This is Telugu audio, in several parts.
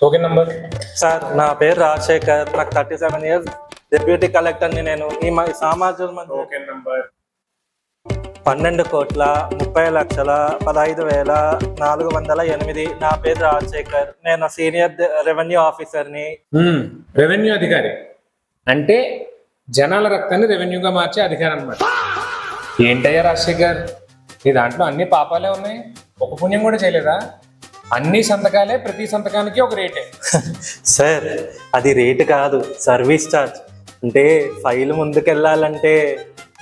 Token number. సార్ నా పేరు రాజశేఖర్, నాకు 37 years, డిప్యూటీ కలెక్టర్ని నేను. ఈ సమాజం టోకెన్ నంబర్ 12,30,15,408. నా పేరు రాజశేఖర్, నేను సీనియర్ రెవెన్యూ ఆఫీసర్ని. రెవెన్యూ అధికారి అంటే జనాల రక్తాన్ని రెవెన్యూగా మార్చే అధికారి అన్నమాట. ఏంటయ్యా రాజశేఖర్, నీ దాంట్లో అన్ని పాపాలే ఉన్నాయి, ఒక పుణ్యం కూడా చేయలేదా? అన్ని సంతకాలే, ప్రతి సంతకానికి ఒక రేటే. సార్ అది రేటు కాదు, సర్వీస్ ఛార్జ్. అంటే ఫైల్ ముందుకెళ్ళాలంటే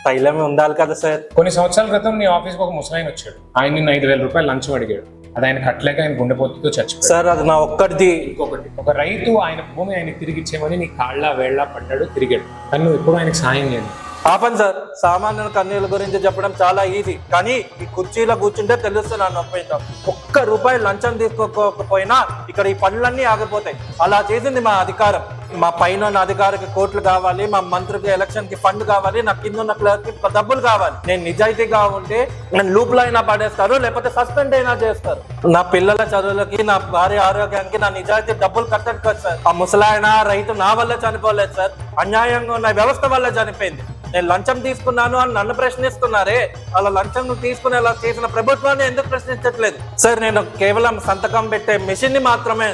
తైలం ఉండాలి కదా సార్. కొన్ని సంవత్సరాల క్రితం నీ ఆఫీస్కి ఒక ముసలాయన వచ్చాడు. ఆయన నిన్న 5,000 రూపాయలు లంచం అడిగాడు. అది ఆయన కట్టలేక ఆయన గుండెపోతుతో చచ్చిపోయాడు. సార్ అది నా ఒక్కడిది. ఇంకొకటి, ఒక రైతు ఆయన భూమి ఆయన తిరిగి ఇచ్చేమని నీ కాళ్ళ వేళ్ళ పడ్డాడు, తిరిగాడు, కానీ నువ్వు ఎప్పుడు ఆయనకు సాయం చేయదు. ఆపండి సార్, సామాన్య కన్నీళ్ళ గురించి చెప్పడం చాలా ఈజీ, కానీ ఈ కుర్చీలో కూర్చుంటే తెలుస్తుంది నా నొప్పి. ₹1 లంచం తీసుకోకపోయినా ఇక్కడ ఈ పనులన్నీ ఆగిపోతాయి. అలా చేసింది మా అధికారం. మా పైన ఉన్న అధికారికి కోట్లు కావాలి, మా మంత్రికి ఎలక్షన్ కి ఫండ్ కావాలి, నా కింద ఉన్న క్లర్క్ కి డబ్బులు కావాలి. నేను నిజాయితీగా ఉంటే నన్ను లూప్లో అయినా పడేస్తారు, లేకపోతే సస్పెండ్ అయినా చేస్తారు. నా పిల్లల చదువులకి, నా భార్య ఆరోగ్యానికి నా నిజాయితీ డబ్బులు కట్టదు కదా సార్. ఆ ముసలాయన రైతు నా వల్ల చనిపోలేదు సార్, అన్యాయంగా ఉన్న వ్యవస్థ వల్ల చనిపోయింది. నేను లంచం తీసుకున్నాను అని నన్ను ప్రశ్నిస్తున్నారే, అలా లంచం తీసుకునేలా చేసిన ప్రభుత్వాన్ని ఎందుకు ప్రశ్నించట్లేదు సార్? నేను కేవలం సంతకం పెట్టే మెషిన్ ని మాత్రమే.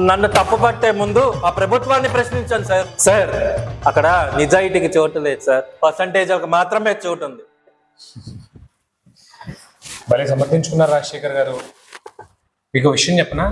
నన్ను తప్పు పట్టే ముందు ఆ ప్రభుత్వాన్ని ప్రశ్నించాను సార్. సార్ అక్కడ నిజాయితీకి చోటు లేదు సార్, పర్సంటేజ్లకు మాత్రమే చోటు ఉంది. భలే సమర్థించుకున్నారు రాజశేఖర్ గారు. మీకు విషయం చెప్పనా?